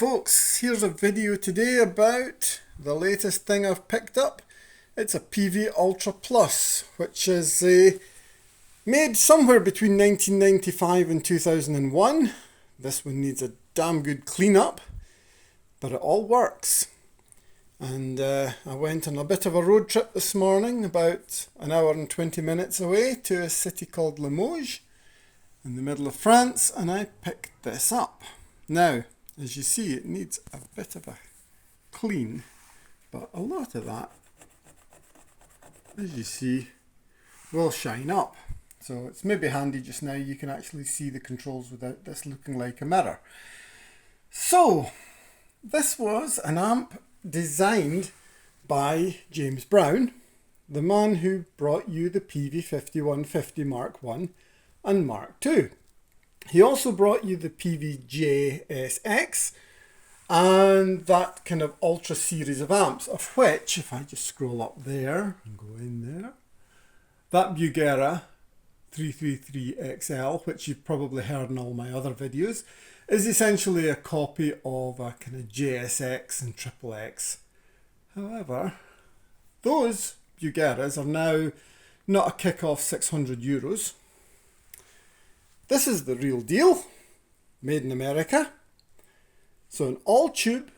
folks, here's a video today about the latest thing I've picked up. It's a Peavey Ultra Plus, which is made somewhere between 1995 and 2001. This one needs a damn good clean up, but it all works. And I went on a bit of a road trip this morning, about an hour and 20 minutes away, to a city called Limoges in the middle of France, and I picked this up. Now, as you see, it needs a bit of a clean, but a lot of that, as you see, will shine up. So it's maybe handy just now, you can actually see the controls without this looking like a mirror. So, this was an amp designed by James Brown, the man who brought you the Peavey 5150 Mark I and Mark II. He also brought you the Peavey JSX and that kind of Ultra series of amps, of which, if I just scroll up there and go in there, that Bugera 333XL, which you've probably heard in all my other videos, is essentially a copy of a kind of JSX and XXX. However, those Bugeras are now not a kick-off €600. This is the real deal, made in America. So an all-tube,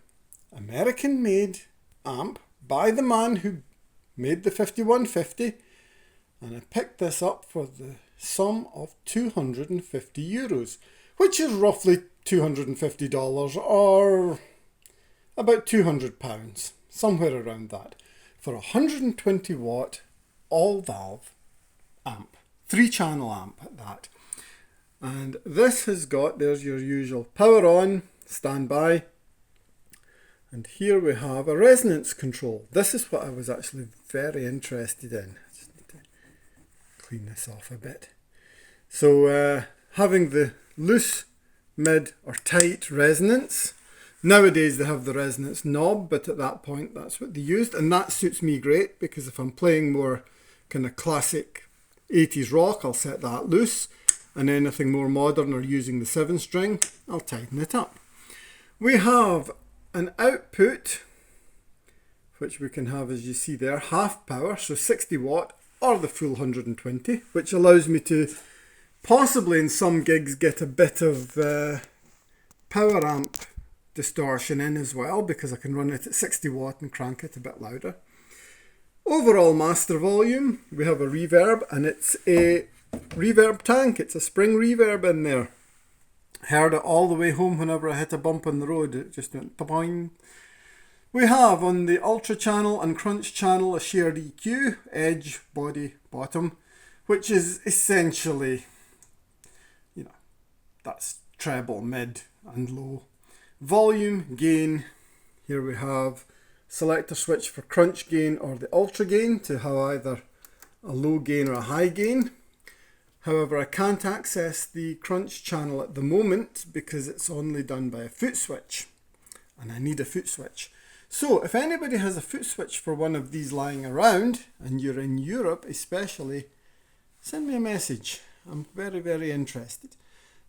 American-made amp by the man who made the 5150, and I picked this up for the sum of €250, which is roughly $250 or about £200, somewhere around that, for a 120 watt all-valve amp, 3-channel amp at that. And this has got, there's your usual power on, standby, and here we have a resonance control. This is what I was actually very interested in. I just need to clean this off a bit. So having the loose, mid or tight resonance. Nowadays they have the resonance knob, but at that point that's what they used, and that suits me great because if I'm playing more kind of classic 80s rock, I'll set that loose. And anything more modern or using the 7-string, I'll tighten it up. We have an output, which we can have, as you see there, half power, so 60 watt or the full 120, which allows me to possibly in some gigs get a bit of power amp distortion in as well, because I can run it at 60 watt and crank it a bit louder. Overall master volume, we have a reverb, and it's a reverb tank. It's a spring reverb in there. Heard it all the way home whenever I hit a bump on the road. It just went boing. We have on the Ultra channel and Crunch channel a shared EQ, edge, body, bottom, which is essentially, you know, that's treble, mid and low. Volume, gain, here we have selector switch for crunch gain or the ultra gain to have either a low gain or a high gain. However, I can't access the crunch channel at the moment because it's only done by a foot switch, and I need a foot switch. So if anybody has a foot switch for one of these lying around, and you're in Europe especially, send me a message. I'm very, very interested.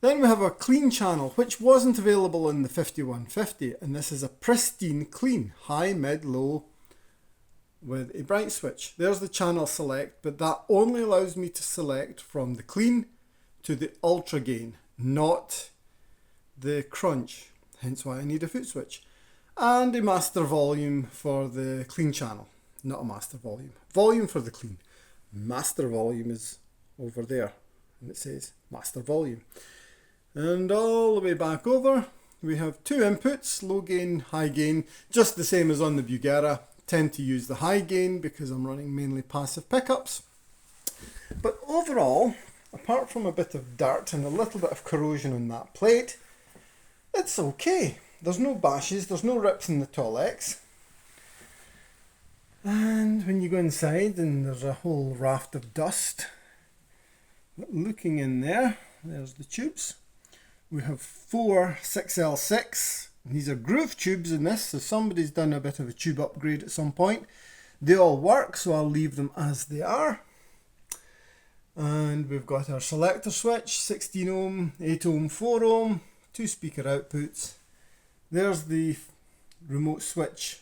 Then we have a clean channel, which wasn't available in the 5150, and this is a pristine clean, high, mid, low, with a bright switch. There's the channel select, but that only allows me to select from the clean to the ultra gain, not the crunch, hence why I need a foot switch. And a master volume for the clean channel, not a master volume. Volume for the clean. Master volume is over there, and it says master volume. And all the way back over, we have two inputs, low gain, high gain, just the same as on the Bugera. Tend to use the high gain because I'm running mainly passive pickups. But overall, apart from a bit of dirt and a little bit of corrosion on that plate, it's okay. There's no bashes, there's no rips in the Tolex. And when you go inside, and there's a whole raft of dust. But looking in there, there's the tubes. We have 4 6L6. These are groove tubes in this, so somebody's done a bit of a tube upgrade at some point. They all work, so I'll leave them as they are. And we've got our selector switch, 16 ohm, 8 ohm, 4 ohm, 2 speaker outputs. there's the remote switch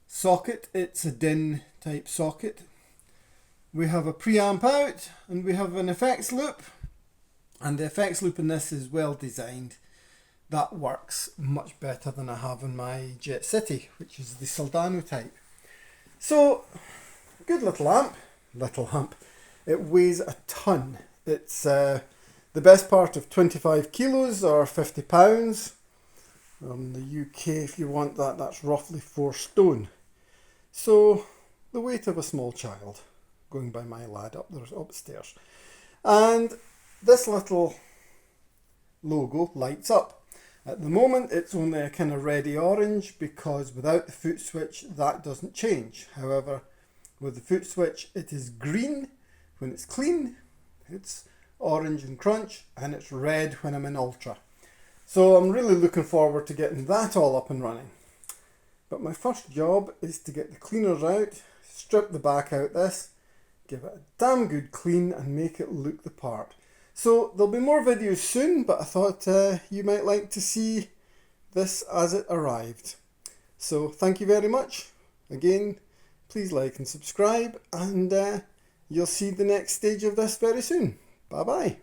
socket. It's a DIN type socket. We have a preamp out and we have an effects loop, and the effects loop in this is well designed. That works much better than I have in my Jet City, which is the Soldano type. So, good little amp. It weighs a ton. It's the best part of 25 kilos or 50 pounds. In the UK, if you want that, that's roughly 4 stone. So, the weight of a small child, going by my lad upstairs. And this little logo lights up. At the moment it's only a kind of reddy orange because without the foot switch that doesn't change. However, with the foot switch it is green when it's clean, it's orange and crunch, and it's red when I'm in ultra. So I'm really looking forward to getting that all up and running. But my first job is to get the cleaners out, strip the back out this, give it a damn good clean and make it look the part. So there'll be more videos soon, but I thought you might like to see this as it arrived. So thank you very much. Again, please like and subscribe, and you'll see the next stage of this very soon. Bye bye.